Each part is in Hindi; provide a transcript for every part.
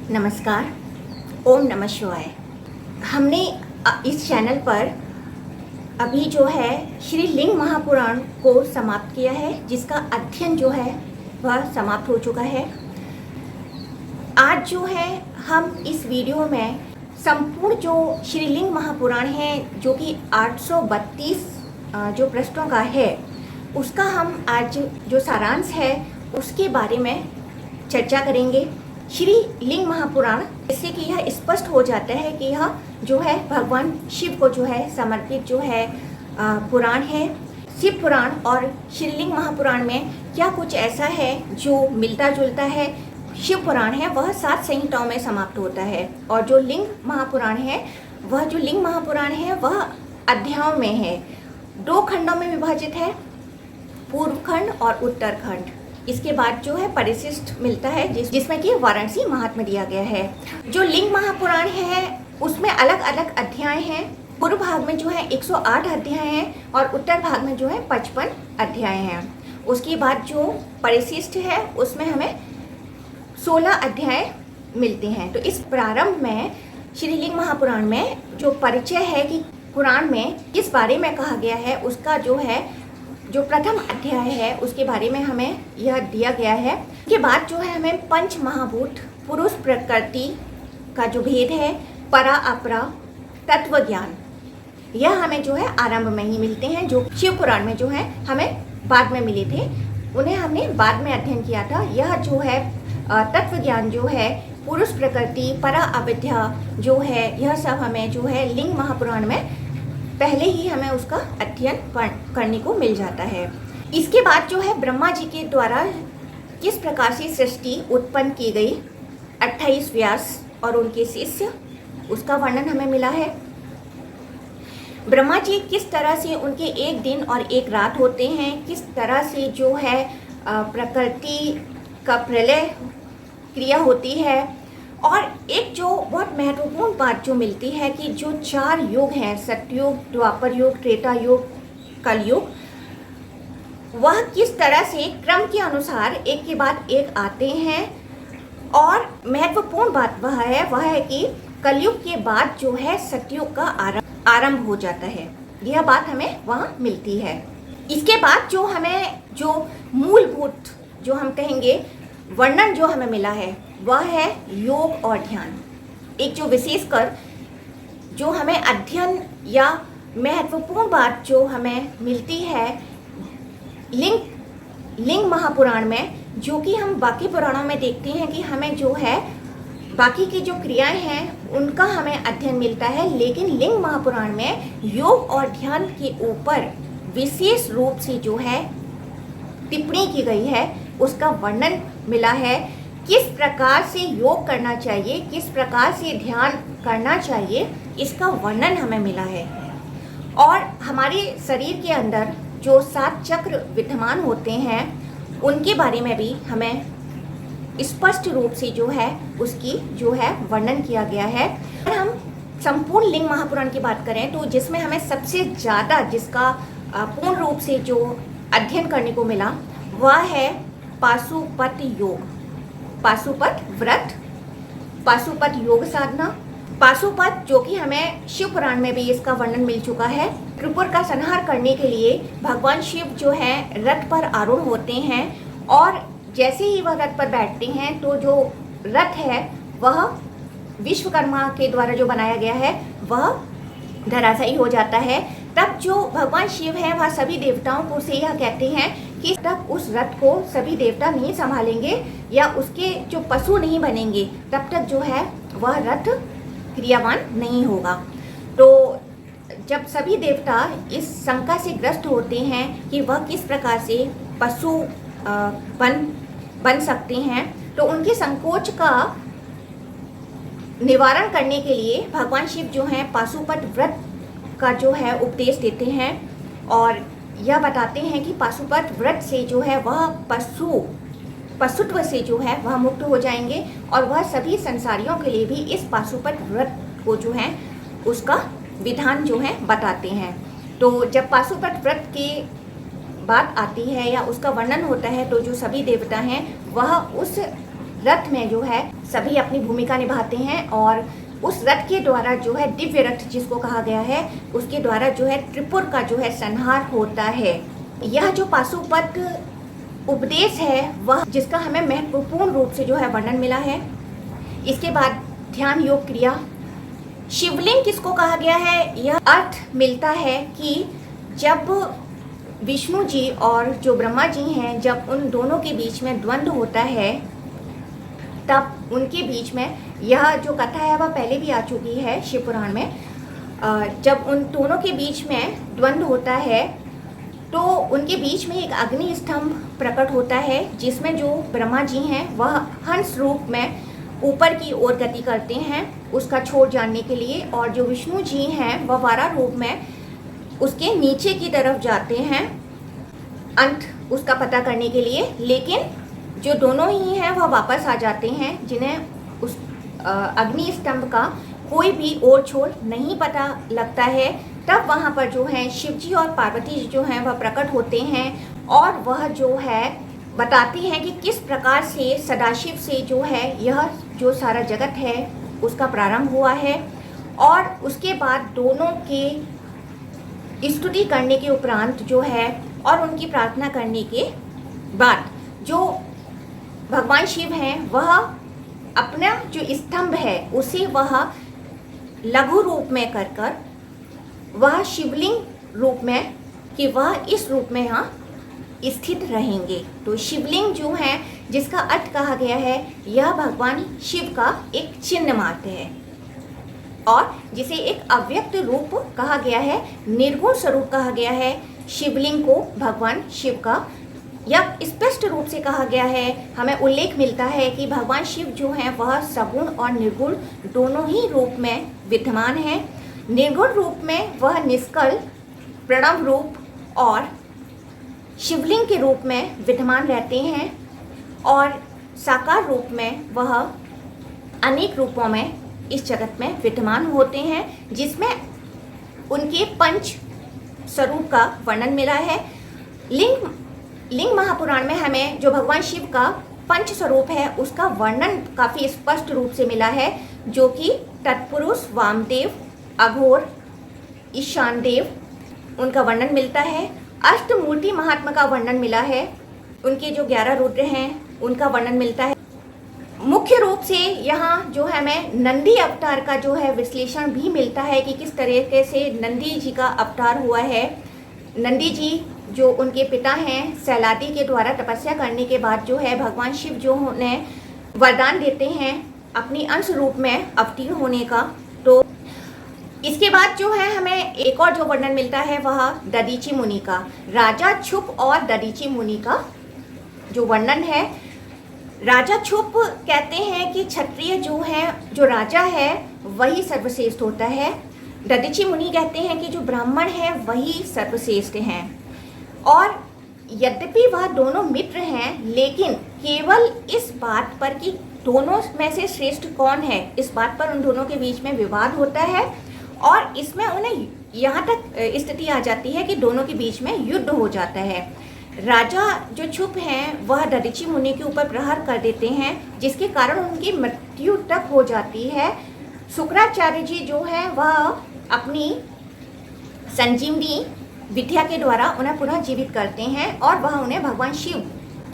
नमस्कार। ओम नमः शिवाय। हमने इस चैनल पर अभी जो है श्री लिंग महापुराण को समाप्त किया है, जिसका अध्ययन जो है वह समाप्त हो चुका है। आज जो है हम इस वीडियो में संपूर्ण जो श्री लिंग महापुराण है, जो कि 832 जो पृष्ठों का है, उसका हम आज जो सारांश है उसके बारे में चर्चा करेंगे। श्री लिंग महापुराण, इससे कि यह स्पष्ट हो जाता है कि यह जो है भगवान शिव को जो है समर्पित जो है पुराण है। शिव पुराण और श्रीलिंग महापुराण में क्या कुछ ऐसा है जो मिलता जुलता है। शिव पुराण है वह 7 संहिताओं में समाप्त होता है, और जो लिंग महापुराण है वह अध्यायों में है। 2 खंडों में विभाजित है, पूर्व खंड और उत्तर खंड। इसके बाद जो है परिशिष्ट मिलता है जिसमें कि वाराणसी महात्म्य दिया गया है। जो लिंग महापुराण है उसमें अलग अलग अध्याय हैं। पूर्व भाग में जो है 108 अध्याय हैं और उत्तर भाग में जो है 55 अध्याय हैं। उसके बाद जो परिशिष्ट है उसमें हमें 16 अध्याय मिलते हैं। तो इस प्रारंभ में श्री लिंग महापुराण में जो परिचय है कि पुराण में किस बारे में कहा गया है, उसका जो प्रथम अध्याय है उसके बारे में हमें यह दिया गया है। उसके बाद जो है हमें पंच महाभूत, पुरुष प्रकृति का जो भेद है, परा अपरा, तत्व ज्ञान, यह हमें जो है आरंभ में ही मिलते हैं। जो शिव पुराण में जो है हमें बाद में मिले थे, उन्हें हमने बाद में अध्ययन किया था। यह जो है तत्व ज्ञान जो है, पुरुष प्रकृति, परा अविद्या जो है, यह सब हमें जो है लिंग महापुराण में पहले ही हमें उसका अध्ययन करने को मिल जाता है। इसके बाद जो है ब्रह्मा जी के द्वारा किस प्रकार से सृष्टि उत्पन्न की गई, 28 व्यास और उनके शिष्य, उसका वर्णन हमें मिला है। ब्रह्मा जी किस तरह से उनके एक दिन और एक रात होते हैं, किस तरह से जो है प्रकृति का प्रलय क्रिया होती है। और एक जो बहुत महत्वपूर्ण बात जो मिलती है कि जो 4 युग हैं, सतयुग, द्वापर युग, त्रेता युग, कलयुग, वह किस तरह से क्रम के अनुसार एक के बाद एक आते हैं। और महत्वपूर्ण बात वह है कि कलयुग के बाद जो है सतयुग का आरंभ हो जाता है। यह बात हमें वहाँ मिलती है। इसके बाद जो हमें जो मूलभूत जो हम कहेंगे वर्णन जो हमें मिला है वह है योग और ध्यान। एक जो विशेषकर जो हमें अध्ययन या महत्वपूर्ण बात जो हमें मिलती है लिंग महापुराण में, जो कि हम बाकी पुराणों में देखते हैं कि हमें जो है बाकी की जो क्रियाएं हैं उनका हमें अध्ययन मिलता है, लेकिन लिंग महापुराण में योग और ध्यान के ऊपर विशेष रूप से जो है टिप्पणी की गई है, उसका वर्णन मिला है। किस प्रकार से योग करना चाहिए, किस प्रकार से ध्यान करना चाहिए, इसका वर्णन हमें मिला है। और हमारे शरीर के अंदर जो 7 चक्र विद्यमान होते हैं उनके बारे में भी हमें स्पष्ट रूप से जो है उसकी जो है वर्णन किया गया है। अगर हम संपूर्ण लिंग महापुराण की बात करें तो जिसमें हमें सबसे ज़्यादा जिसका पूर्ण रूप से जो अध्ययन करने को मिला वह है पाशुपत योग, पाशुपत व्रत, पाशुपत योग साधना। पाशुपत जो कि हमें शिव पुराण में भी इसका वर्णन मिल चुका है। त्रिपुर का संहार करने के लिए भगवान शिव जो है रथ पर आरूढ़ होते हैं, और जैसे ही वह रथ पर बैठते हैं तो जो रथ है वह विश्वकर्मा के द्वारा जो बनाया गया है वह धराशायी हो जाता है। तब जो भगवान शिव हैं वह सभी देवताओं को से यह कहते हैं कि तब उस रथ को सभी देवता नहीं संभालेंगे या उसके जो पशु नहीं बनेंगे, तब तक जो है वह रथ क्रियावान नहीं होगा। तो जब सभी देवता इस शंका से ग्रस्त होते हैं कि वह किस प्रकार से पशु बन सकते हैं, तो उनके संकोच का निवारण करने के लिए भगवान शिव जो हैं पाशुपत व्रत का जो है उपदेश देते हैं, और यह बताते हैं कि पाशुपत व्रत से जो है वह पशुत्व से जो है वह मुक्त हो जाएंगे, और वह सभी संसारियों के लिए भी इस पाशुपत व्रत को जो है उसका विधान जो है बताते हैं। तो जब पाशुपत व्रत की बात आती है या उसका वर्णन होता है तो जो सभी देवता हैं वह उस रथ में जो है सभी अपनी भूमिका निभाते हैं और उस रथ के द्वारा जो है दिव्य रथ जिसको कहा गया है उसके द्वारा जो है त्रिपुर का जो है संहार होता है। यह जो पाशुपत उपदेश है वह जिसका हमें महत्वपूर्ण रूप से जो है वर्णन मिला है। इसके बाद ध्यान योग क्रिया। शिवलिंग किसको कहा गया है, यह अर्थ मिलता है कि जब विष्णु जी और जो ब्रह्मा जी हैं, जब उन दोनों के बीच में द्वंद्व होता है तब उनके बीच में, यह जो कथा है वह पहले भी आ चुकी है शिव पुराण में। जब उन दोनों के बीच में द्वंद्व होता है तो उनके बीच में एक अग्नि स्तंभ प्रकट होता है जिसमें जो ब्रह्मा जी हैं वह हंस रूप में ऊपर की ओर गति करते हैं उसका छोर जानने के लिए, और जो विष्णु जी हैं वह वारा रूप में उसके नीचे की तरफ जाते हैं अंत उसका पता करने के लिए। लेकिन जो दोनों ही हैं वह वापस आ जाते हैं जिन्हें उस अग्नि स्तंभ का कोई भी ओर छोर नहीं पता लगता है। तब वहाँ पर जो है शिव जी और पार्वती जी जो हैं वह प्रकट होते हैं और वह जो है बताती हैं कि किस प्रकार से सदाशिव से जो है यह जो सारा जगत है उसका प्रारंभ हुआ है। और उसके बाद दोनों के स्तुति करने के उपरांत जो है और उनकी प्रार्थना करने के बाद जो भगवान शिव हैं वह अपना जो स्तंभ है उसे वह लघु रूप में कर वह शिवलिंग रूप में कि वह इस रूप में यहाँ स्थित रहेंगे। तो शिवलिंग जो है जिसका अर्थ कहा गया है यह भगवान शिव का एक चिन्ह मात्र है और जिसे एक अव्यक्त रूप कहा गया है, निर्गुण स्वरूप कहा गया है। शिवलिंग को भगवान शिव का या स्पष्ट रूप से कहा गया है, हमें उल्लेख मिलता है कि भगवान शिव जो हैं वह सगुण और निर्गुण दोनों ही रूप में विद्यमान हैं। निर्गुण रूप में वह निष्कल प्रणव रूप और शिवलिंग के रूप में विद्यमान रहते हैं और साकार रूप में वह अनेक रूपों में इस जगत में विद्यमान होते हैं जिसमें उनके पंच स्वरूप का वर्णन मिला है। लिंग महापुराण में हमें जो भगवान शिव का पंच स्वरूप है उसका वर्णन काफ़ी स्पष्ट रूप से मिला है, जो कि तत्पुरुष, वामदेव, अघोर, ईशान देव उनका वर्णन मिलता है। अष्टमूर्ति महात्मा का वर्णन मिला है, उनके जो 11 रुद्र हैं उनका वर्णन मिलता है। मुख्य रूप से यहाँ जो है हमें नंदी अवतार का जो है विश्लेषण भी मिलता है कि किस तरीके से नंदी जी का अवतार हुआ है। नंदी जी जो उनके पिता हैं सैलादी के द्वारा तपस्या करने के बाद जो है भगवान शिव जो उन्हें वरदान देते हैं अपनी अंश रूप में अवतीर्ण होने का। तो इसके बाद जो है हमें एक और जो वर्णन मिलता है वह दधीचि मुनि का, राजा क्षुप और दधीचि मुनि का जो वर्णन है। राजा क्षुप कहते हैं कि क्षत्रिय जो है, जो राजा है वही सर्वश्रेष्ठ होता है। दधीचि मुनि कहते हैं कि जो ब्राह्मण है वही सर्वश्रेष्ठ हैं। और यद्यपि वह दोनों मित्र हैं लेकिन केवल इस बात पर कि दोनों में से श्रेष्ठ कौन है, इस बात पर उन दोनों के बीच में विवाद होता है और इसमें उन्हें यहाँ तक स्थिति आ जाती है कि दोनों के बीच में युद्ध हो जाता है। राजा जो क्षुप हैं वह दधीचि मुनि के ऊपर प्रहार कर देते हैं जिसके कारण उनकी मृत्यु तक हो जाती है। शुक्राचार्य जी जो हैं वह अपनी संजीवनी विद्या के द्वारा उन्हें पुनः जीवित करते हैं और वह उन्हें भगवान शिव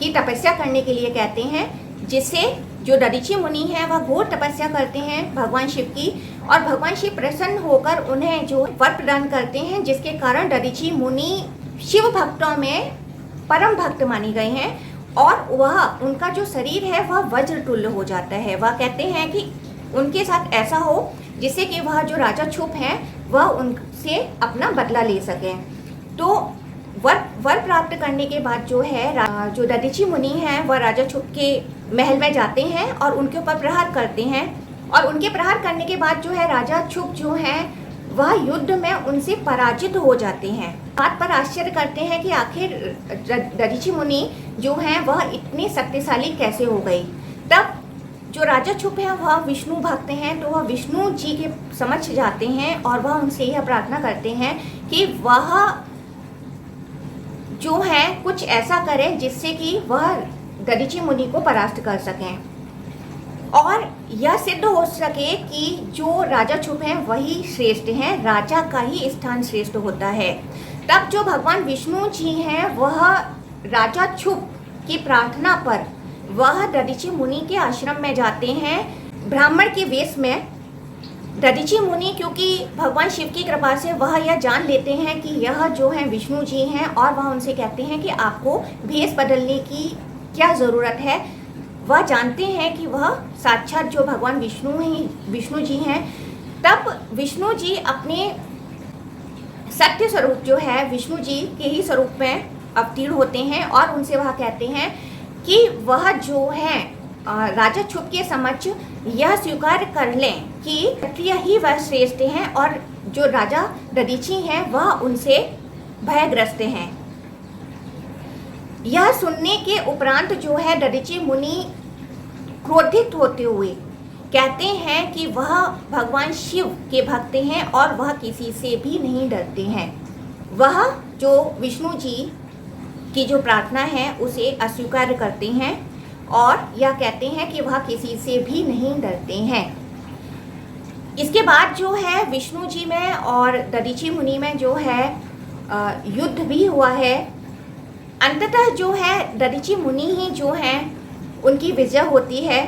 की तपस्या करने के लिए कहते हैं, जिससे जो दधीचि मुनि हैं वह घोर तपस्या करते हैं भगवान शिव की और भगवान शिव प्रसन्न होकर उन्हें जो वर प्रदान करते हैं, जिसके कारण दधीचि मुनि शिव भक्तों में परम भक्त माने गए हैं और वह उनका जो शरीर है वह वज्र तुल्य हो जाता है। वह कहते हैं कि उनके साथ ऐसा हो जिससे कि वह जो राजा क्षुप हैं वह उनसे अपना बदला ले सकें। तो वर प्राप्त करने के बाद जो है जो दधीचि मुनि हैं वह राजा क्षुप के महल में जाते हैं और उनके ऊपर प्रहार करते हैं और उनके प्रहार करने के बाद जो है राजा क्षुप जो हैं वह युद्ध में उनसे पराजित हो जाते हैं। बात पर आश्चर्य करते हैं कि आखिर दधीचि मुनि जो हैं वह इतने शक्तिशाली कैसे हो गई। तब जो राजा क्षुप हैं वह विष्णु भक्त हैं, तो वह विष्णु जी के समक्ष जाते हैं और वह उनसे यह प्रार्थना करते हैं कि वह जो है कुछ ऐसा करें जिससे कि वह दधीचि मुनि को परास्त कर सकें। और यह सिद्ध हो सके कि जो राजा छुप हैं वही श्रेष्ठ हैं, राजा का ही स्थान श्रेष्ठ होता है। तब जो भगवान विष्णु जी हैं वह राजा छुप की प्रार्थना पर वह दधीचि मुनि के आश्रम में जाते हैं ब्राह्मण के वेश में। दधीचि मुनि क्योंकि भगवान शिव की कृपा से वह यह जान लेते हैं कि यह जो है विष्णु जी हैं और वह उनसे कहते हैं कि आपको भेष बदलने की क्या ज़रूरत है। वह जानते हैं कि वह साक्षात जो भगवान विष्णु जी हैं। तब विष्णु जी अपने सत्य स्वरूप जो है विष्णु जी के ही स्वरूप में अवतीर्ण होते हैं और उनसे वह कहते हैं कि वह जो है राजा छुप के समक्ष यह स्वीकार कर लें कि क्षत्रिय ही वह श्रेष्ठ हैं और जो राजा दधीचि हैं वह उनसे भयग्रस्त हैं। यह सुनने के उपरांत जो है दधीचि मुनि क्रोधित होते हुए कहते हैं कि वह भगवान शिव के भक्त हैं और वह किसी से भी नहीं डरते हैं। वह जो विष्णु जी की जो प्रार्थना है उसे अस्वीकार करते हैं और यह कहते हैं कि वह किसी से भी नहीं डरते हैं। इसके बाद जो है विष्णु जी में और दधीचि मुनि में जो है युद्ध भी हुआ है। अंततः जो है दधीचि मुनि ही जो हैं उनकी विजय होती है।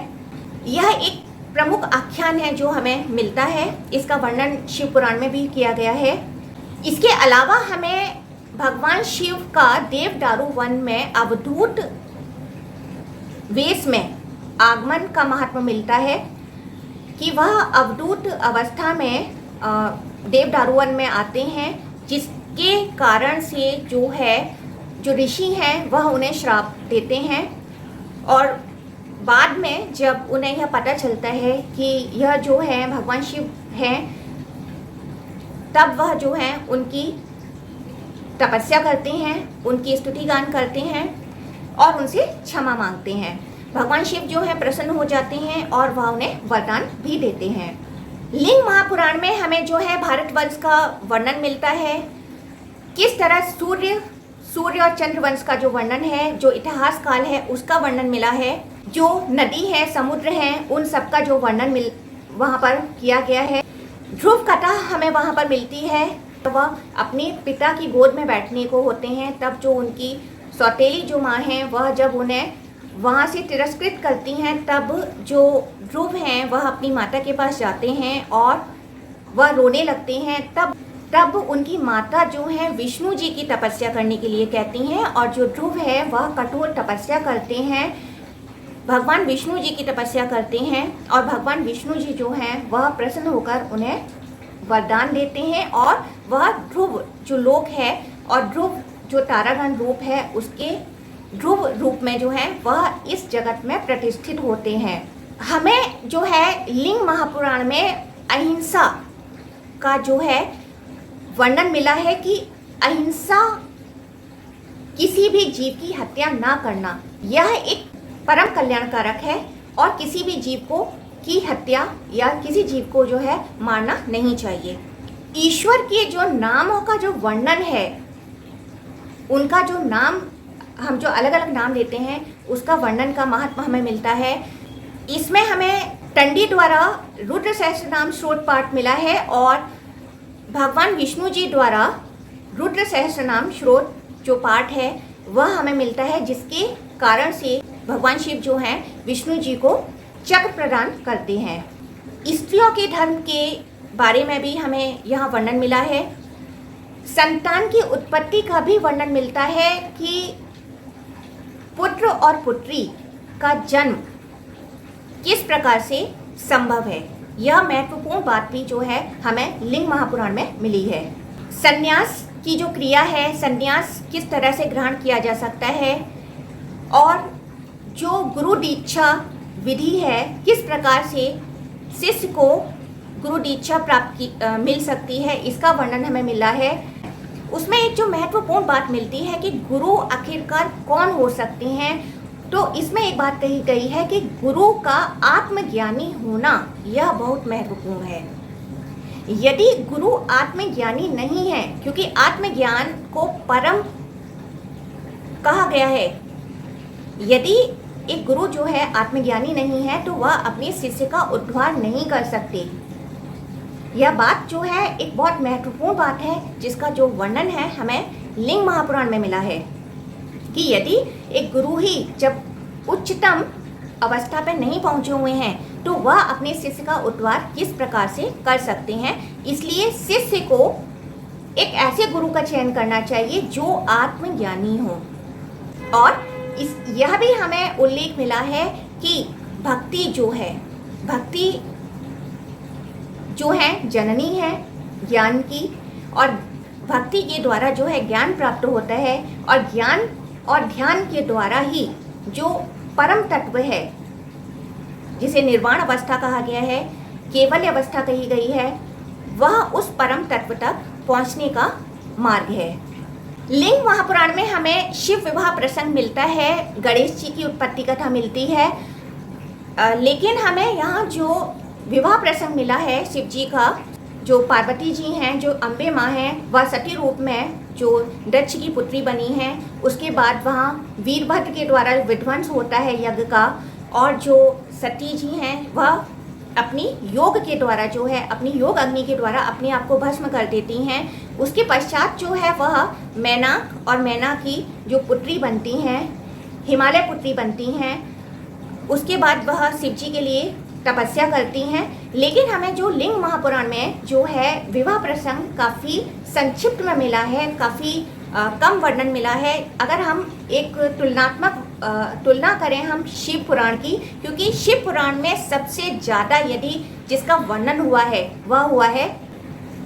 यह एक प्रमुख आख्यान है जो हमें मिलता है। इसका वर्णन शिव पुराण में भी किया गया है। इसके अलावा हमें भगवान शिव का देवदारू वन में अवधूत वेश में आगमन का महत्व मिलता है कि वह अवधूत अवस्था में देवदारू वन में आते हैं, जिसके कारण से जो है जो ऋषि हैं वह उन्हें श्राप देते हैं। और बाद में जब उन्हें यह पता चलता है कि यह जो है भगवान शिव हैं, तब वह जो है उनकी तपस्या करते हैं, उनकी स्तुति गान करते हैं और उनसे क्षमा मांगते हैं। भगवान शिव जो है प्रसन्न हो जाते हैं और वह उन्हें वरदान भी देते हैं। लिंग महापुराण में हमें जो है भारतवर्ष का वर्णन मिलता है। किस तरह सूर्य और चंद्रवंश का जो वर्णन है, जो इतिहास काल है उसका वर्णन मिला है। जो नदी है, समुद्र है, उन सब का जो वर्णन वहाँ पर किया गया है। ध्रुव कथा हमें वहाँ पर मिलती है। वह अपने पिता की गोद में बैठने को होते हैं, तब जो उनकी सौतेली जो माँ हैं वह जब उन्हें वहाँ से तिरस्कृत करती हैं, तब जो ध्रुव हैं वह अपनी माता के पास जाते हैं और वह रोने लगते हैं। तब उनकी माता जो है विष्णु जी की तपस्या करने के लिए कहती हैं और जो ध्रुव है वह कठोर तपस्या करते हैं, भगवान विष्णु जी की तपस्या करते हैं और भगवान विष्णु जी जो हैं वह प्रसन्न होकर उन्हें वरदान देते हैं और वह ध्रुव जो लोक है और ध्रुव जो तारागण रूप है उसके ध्रुव रूप में जो है वह इस जगत में प्रतिष्ठित होते हैं। हमें जो है लिंग महापुराण में अहिंसा का जो है वर्णन मिला है कि अहिंसा किसी भी जीव की हत्या ना करना यह एक परम कल्याणकारक है और किसी भी जीव को की हत्या या किसी जीव को जो है मारना नहीं चाहिए। ईश्वर के जो नामों का जो वर्णन है, उनका जो नाम हम जो अलग अलग नाम लेते हैं उसका वर्णन का महत्व हमें मिलता है। इसमें हमें टंडी द्वारा रुद्र सहस्त्रनाम स्रोत पाठ मिला है और भगवान विष्णु जी द्वारा रुद्र सहस्त्रनाम स्रोत जो पाठ है वह हमें मिलता है, जिसके कारण से भगवान शिव जो हैं विष्णु जी को चक्र प्रदान करते हैं। स्त्रियों के धर्म के बारे में भी हमें यहाँ वर्णन मिला है। संतान की उत्पत्ति का भी वर्णन मिलता है कि पुत्र और पुत्री का जन्म किस प्रकार से संभव है। यह महत्वपूर्ण बात भी जो है हमें लिंग महापुराण में मिली है। संन्यास की जो क्रिया है, संन्यास किस तरह से ग्रहण किया जा सकता है और जो गुरु दीक्षा विधि है किस प्रकार से शिष्य को गुरु दीक्षा मिल सकती है, इसका वर्णन हमें मिला है। उसमें एक जो महत्वपूर्ण बात मिलती है कि गुरु आखिरकार कौन हो सकते हैं, तो इसमें एक बात कही गई है कि गुरु का आत्मज्ञानी होना यह बहुत महत्वपूर्ण है। यदि गुरु आत्मज्ञानी नहीं है, क्योंकि आत्मज्ञान को परम कहा गया है, यदि एक गुरु जो है आत्मज्ञानी नहीं है तो वह अपने शिष्य का उद्धार नहीं कर सकते। यह बात जो है एक बहुत महत्वपूर्ण बात है, जिसका जो वर्णन है हमें लिंग महापुराण में मिला है कि यदि एक गुरु ही जब उच्चतम अवस्था पर नहीं पहुंचे हुए हैं तो वह अपने शिष्य का उद्धार किस प्रकार से कर सकते हैं। इसलिए शिष्य को एक ऐसे गुरु का चयन करना चाहिए जो आत्मज्ञानी हो। और यह भी हमें उल्लेख मिला है कि भक्ति जो है जननी है ज्ञान की, और भक्ति के द्वारा जो है ज्ञान प्राप्त होता है, और ज्ञान और ध्यान के द्वारा ही जो परम तत्व है जिसे निर्वाण अवस्था कहा गया है, केवल अवस्था कही गई है, वह उस परम तत्व तक पहुंचने का मार्ग है। लिंग महापुराण में हमें शिव विवाह प्रसंग मिलता है, गणेश जी की उत्पत्ति कथा मिलती है, लेकिन हमें यहाँ जो विवाह प्रसंग मिला है शिव जी का, जो पार्वती जी हैं, जो अम्बे माँ हैं, वह सती रूप में जो दक्ष की पुत्री बनी हैं। उसके बाद वहाँ वीरभद्र के द्वारा विध्वंस होता है यज्ञ का, और जो सती जी हैं वह अपनी योग के द्वारा जो है, अपनी योग अग्नि के द्वारा अपने आप को भस्म कर देती हैं। उसके पश्चात जो है वह मैनाक और मैना की जो पुत्री बनती हैं, हिमालय पुत्री बनती हैं। उसके बाद वह शिव जी के लिए तपस्या करती हैं। लेकिन हमें जो लिंग महापुराण में जो है विवाह प्रसंग काफ़ी संक्षिप्त में मिला है, काफ़ी कम वर्णन मिला है। अगर हम एक तुलना करें हम शिव पुराण की, क्योंकि शिव पुराण में सबसे ज़्यादा यदि जिसका वर्णन हुआ है वह हुआ है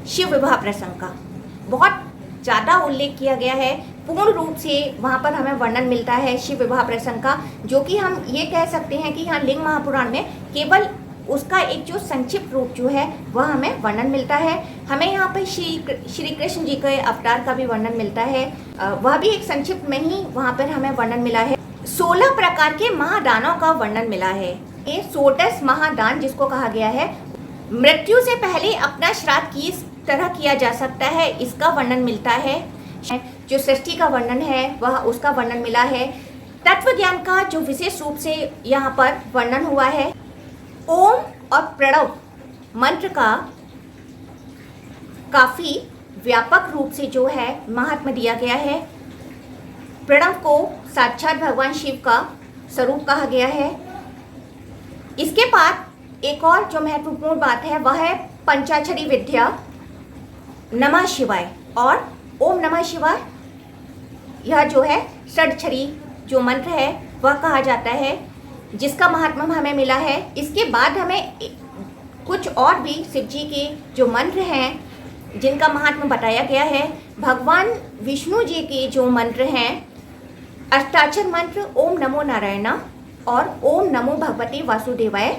शिव विवाह प्रसंग का, बहुत ज़्यादा उल्लेख किया गया है। पूर्ण रूप से वहाँ पर हमें वर्णन मिलता है शिव विवाह प्रसंग का, जो कि हम ये कह सकते हैं कि यहाँ लिंग महापुराण में केवल उसका एक जो संक्षिप्त रूप जो है वह हमें वर्णन मिलता है। हमें यहाँ पर श्री कृष्ण जी के अवतार का भी वर्णन मिलता है, वह भी एक संक्षिप्त में ही वहाँ पर हमें वर्णन मिला है। 16 प्रकार के महादानों का वर्णन मिला है। ये 16 महादान जिसको कहा गया है, मृत्यु से पहले अपना श्राद्ध किस तरह किया जा सकता है, इसका वर्णन मिलता है। जो सृष्टि का वर्णन है वह उसका वर्णन मिला है। तत्व ज्ञान का जो विशेष रूप से यहाँ पर वर्णन हुआ है, ओम और प्रणव मंत्र का काफ़ी व्यापक रूप से जो है महात्म्य दिया गया है। प्रणव को साक्षात भगवान शिव का स्वरूप कहा गया है। इसके बाद एक और जो महत्वपूर्ण बात है वह है पंचाक्षरी विद्या, नमः शिवाय और ओम नमः शिवाय। यह जो है षडक्षरी जो मंत्र है वह कहा जाता है, जिसका महात्म्य हमें मिला है। इसके बाद हमें कुछ और भी शिव जी के जो मंत्र हैं जिनका महात्म्य बताया गया है। भगवान विष्णु जी के जो मंत्र हैं, अष्टाक्षर मंत्र ओम नमो नारायण और ओम नमो भगवते वासुदेवाय,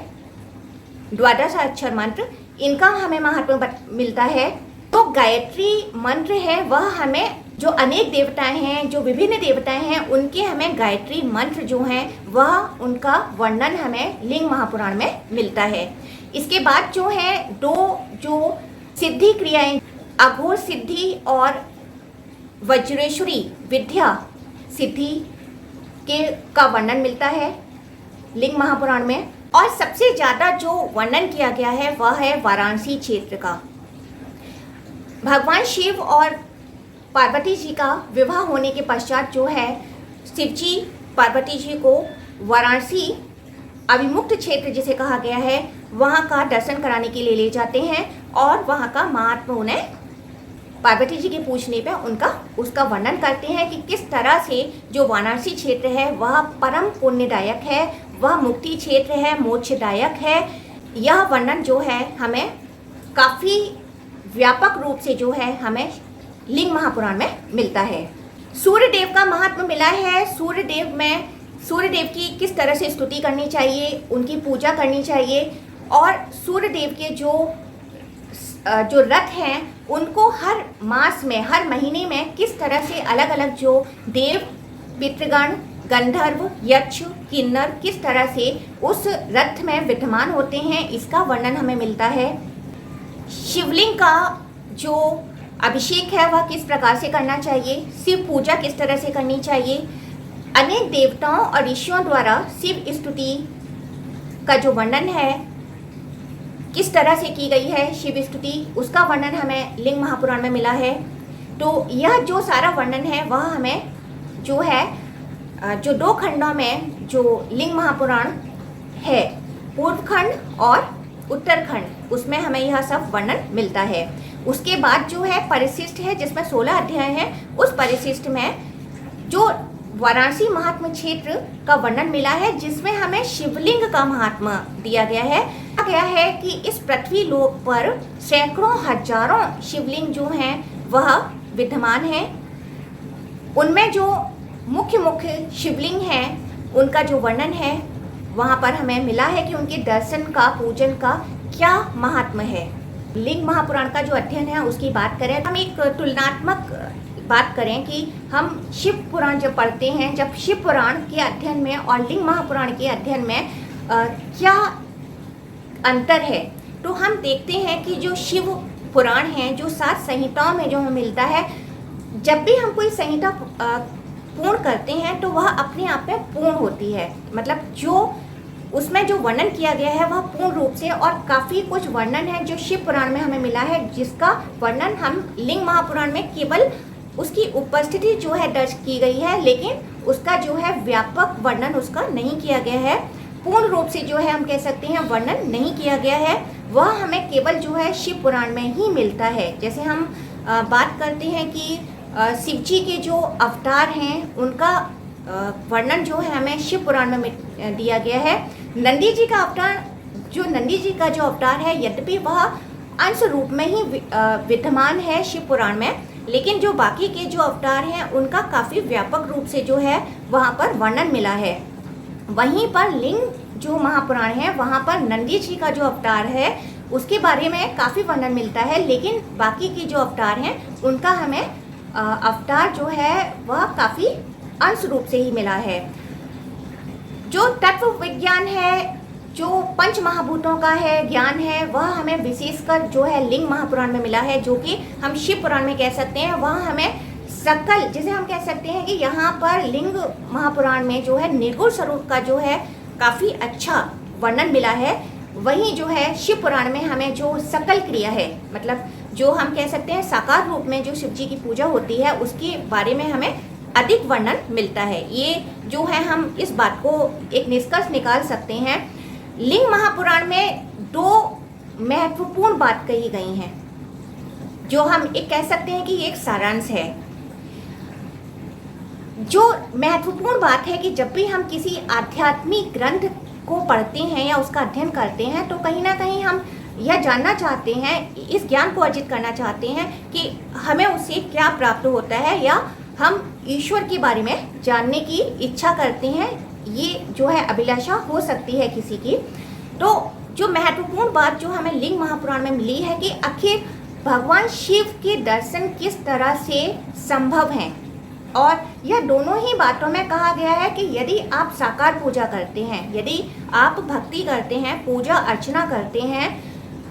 12 अक्षर मंत्र, इनका हमें महात्म्य मिलता है। तो गायत्री मंत्र है वह हमें जो अनेक देवताएं हैं, जो विभिन्न देवताएं हैं, उनके हमें गायत्री मंत्र जो हैं वह उनका वर्णन हमें लिंग महापुराण में मिलता है। इसके बाद जो है दो जो सिद्धि क्रियाएं, अघोर सिद्धि और वज्रेश्वरी विद्या सिद्धि का वर्णन मिलता है लिंग महापुराण में। और सबसे ज़्यादा जो वर्णन किया गया है वह है वाराणसी क्षेत्र का। भगवान शिव और पार्वती जी का विवाह होने के पश्चात जो है शिव जी पार्वती जी को वाराणसी अभिमुक्त क्षेत्र जिसे कहा गया है वहाँ का दर्शन कराने के लिए ले जाते हैं, और वहाँ का महात्मा उन्हें पार्वती जी के पूछने पर उसका वर्णन करते हैं कि किस तरह से जो वाराणसी क्षेत्र है वह परम पुण्यदायक है, वह मुक्ति क्षेत्र है, मोक्षदायक है। यह वर्णन जो है हमें काफ़ी व्यापक रूप से जो है हमें लिंग महापुराण में मिलता है। सूर्यदेव का महात्म्य मिला है। सूर्यदेव की किस तरह से स्तुति करनी चाहिए, उनकी पूजा करनी चाहिए, और सूर्यदेव के जो रथ हैं उनको हर मास में, हर महीने में किस तरह से अलग अलग जो देव, पितृगण, गंधर्व, यक्ष, किन्नर किस तरह से उस रथ में विद्यमान होते हैं, इसका वर्णन हमें मिलता है। शिवलिंग का जो अभिषेक है वह किस प्रकार से करना चाहिए, शिव पूजा किस तरह से करनी चाहिए, अनेक देवताओं और ऋषियों द्वारा शिव स्तुति का जो वर्णन है, किस तरह से की गई है शिव स्तुति, उसका वर्णन हमें लिंग महापुराण में मिला है। तो यह जो सारा वर्णन है वह हमें जो है जो 2 खंडों में जो लिंग महापुराण है, पूर्व खंड और उत्तरखंड, उसमें हमें यह सब वर्णन मिलता है। उसके बाद जो है परिशिष्ट है, जिसमें 16 अध्याय हैं। उस परिशिष्ट में जो वाराणसी महात्म्य क्षेत्र का वर्णन मिला है, जिसमें हमें शिवलिंग का महात्म्य दिया गया है कि इस पृथ्वी लोक पर सैकड़ों हजारों शिवलिंग जो हैं वह विद्यमान हैं। उनमें जो मुख्य शिवलिंग हैं उनका जो वर्णन है वहाँ पर हमें मिला है कि उनके दर्शन का, पूजन का क्या महात्म्य है। लिंग महापुराण का जो अध्ययन है उसकी बात करें, हम एक तुलनात्मक बात करें कि हम शिव पुराण जब पढ़ते हैं, जब शिव पुराण के अध्ययन में और लिंग महापुराण के अध्ययन में क्या अंतर है, तो हम देखते हैं कि जो शिव पुराण है, जो 7 संहिताओं में जो हमें मिलता है, जब भी हम कोई संहिता पूर्ण करते हैं तो वह अपने आप में पूर्ण होती है। मतलब जो उसमें जो वर्णन किया गया है वह पूर्ण रूप से, और काफ़ी कुछ वर्णन है जो शिव पुराण में हमें मिला है, जिसका वर्णन हम लिंग महापुराण में केवल उसकी उपस्थिति जो है दर्ज की गई है, लेकिन उसका जो है व्यापक वर्णन उसका नहीं किया गया है। पूर्ण रूप से जो है हम कह सकते हैं वर्णन नहीं किया गया है, वह हमें केवल जो है शिव पुराण में ही मिलता है। जैसे हम बात करते हैं कि शिव जी के जो अवतार हैं उनका वर्णन जो है हमें शिव पुराण में दिया गया है। नंदी जी का अवतार, जो नंदी जी का जो अवतार है, यद्यपि वह अंश रूप में ही विद्यमान है शिव पुराण में, लेकिन जो बाकी के जो अवतार हैं उनका काफ़ी व्यापक रूप से जो है वहाँ पर वर्णन मिला है। वहीं पर लिंग जो महापुराण है वहाँ पर नंदी जी का जो अवतार है उसके बारे में काफ़ी वर्णन मिलता है, लेकिन बाकी के जो अवतार हैं उनका हमें अवतार जो है वह काफ़ी अंश रूप से ही मिला है। जो तत्व विज्ञान है, जो 5 महाभूतों का है ज्ञान है, वह हमें विशेषकर जो है लिंग महापुराण में मिला है, जो कि हम शिव पुराण में कह सकते हैं। वह हमें सकल, जिसे हम कह सकते हैं कि यहाँ पर लिंग महापुराण में जो है निर्गुण स्वरूप का जो है काफ़ी अच्छा वर्णन मिला है। वहीं जो है शिव पुराण में हमें जो सकल क्रिया है, मतलब जो हम कह सकते हैं साकार रूप में जो शिव जी की पूजा होती है, उसके बारे में हमें अधिक वर्णन मिलता है। ये जो है हम इस बात को एक निष्कर्ष निकाल सकते हैं। लिंग महापुराण में 2 महत्वपूर्ण बात कही गई हैं, जो हम एक कह सकते हैं कि एक सारांश है। जो महत्वपूर्ण बात है कि जब भी हम किसी आध्यात्मिक ग्रंथ को पढ़ते हैं या उसका अध्ययन करते हैं, तो कहीं ना कहीं हम यह जानना चाहते हैं, इस ज्ञान को अर्जित करना चाहते हैं कि हमें उससे क्या प्राप्त होता है, या हम ईश्वर के बारे में जानने की इच्छा करते हैं। ये जो है अभिलाषा हो सकती है किसी की। तो जो महत्वपूर्ण बात जो हमें लिंग महापुराण में मिली है कि आखिर भगवान शिव के दर्शन किस तरह से संभव हैं, और यह दोनों ही बातों में कहा गया है कि यदि आप साकार पूजा करते हैं, यदि आप भक्ति करते हैं, पूजा अर्चना करते हैं,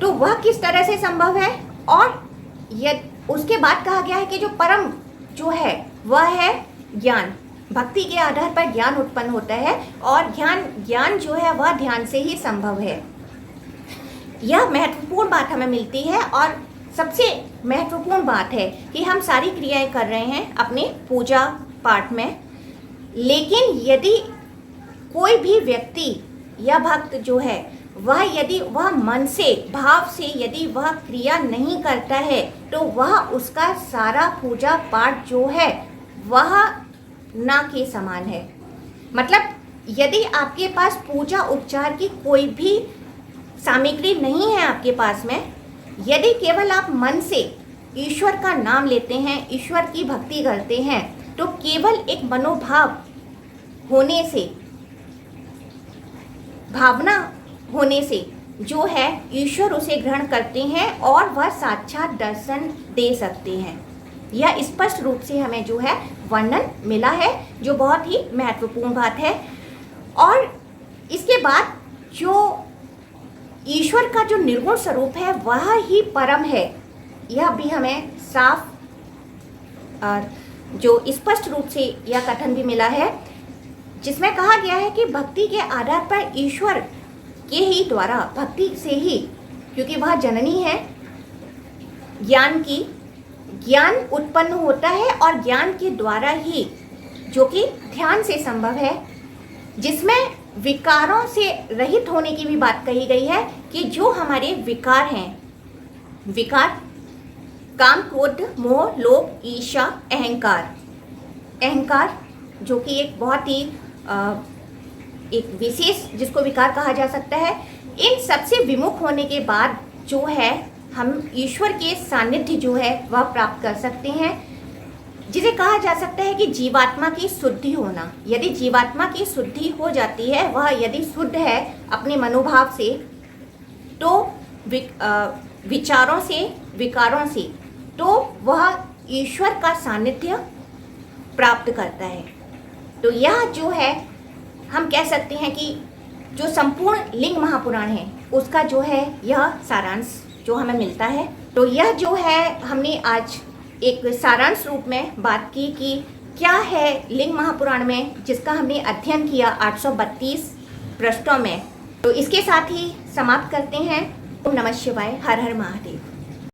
तो वह किस तरह से संभव है। और उसके बाद कहा गया है कि जो परम जो है वह है ज्ञान। भक्ति के आधार पर ज्ञान उत्पन्न होता है, और ज्ञान जो है वह ध्यान से ही संभव है। यह महत्वपूर्ण बात हमें मिलती है। और सबसे महत्वपूर्ण बात है कि हम सारी क्रियाएं कर रहे हैं अपने पूजा पाठ में, लेकिन यदि कोई भी व्यक्ति या भक्त जो है वह यदि वह मन से, भाव से यदि वह क्रिया नहीं करता है, तो वह उसका सारा पूजा पाठ जो है वह ना के समान है। मतलब यदि आपके पास पूजा उपचार की कोई भी सामग्री नहीं है आपके पास में, यदि केवल आप मन से ईश्वर का नाम लेते हैं, ईश्वर की भक्ति करते हैं, तो केवल एक मनोभाव होने से, भावना होने से जो है ईश्वर उसे ग्रहण करते हैं और वह साक्षात दर्शन दे सकते हैं। यह स्पष्ट रूप से हमें जो है वर्णन मिला है, जो बहुत ही महत्वपूर्ण बात है। और इसके बाद जो ईश्वर का जो निर्गुण स्वरूप है वह ही परम है, यह भी हमें साफ और जो स्पष्ट रूप से यह कथन भी मिला है। जिसमें कहा गया है कि भक्ति के आधार पर ईश्वर के ही द्वारा, भक्ति से ही, क्योंकि वह जननी है ज्ञान की, ज्ञान उत्पन्न होता है और ज्ञान के द्वारा ही, जो कि ध्यान से संभव है, जिसमें विकारों से रहित होने की भी बात कही गई है कि जो हमारे विकार हैं, विकार काम, क्रोध, मोह, लोभ, ईर्ष्या, अहंकार, अहंकार जो कि एक बहुत ही एक विशेष जिसको विकार कहा जा सकता है, इन सबसे विमुख होने के बाद जो है हम ईश्वर के सानिध्य जो है वह प्राप्त कर सकते हैं, जिसे कहा जा सकता है कि जीवात्मा की शुद्धि होना। यदि जीवात्मा की शुद्धि हो जाती है, वह यदि शुद्ध है अपने मनोभाव से, तो विचारों से, विकारों से, तो वह ईश्वर का सानिध्य प्राप्त करता है। तो यह जो है हम कह सकते हैं कि जो संपूर्ण लिंग महापुराण है उसका जो है यह सारांश जो हमें मिलता है। तो यह जो है हमने आज एक सारांश रूप में बात की कि क्या है लिंग महापुराण में, जिसका हमने अध्ययन किया 832 पृष्ठों में। तो इसके साथ ही समाप्त करते हैं। ओम नमः शिवाय, हर हर महादेव।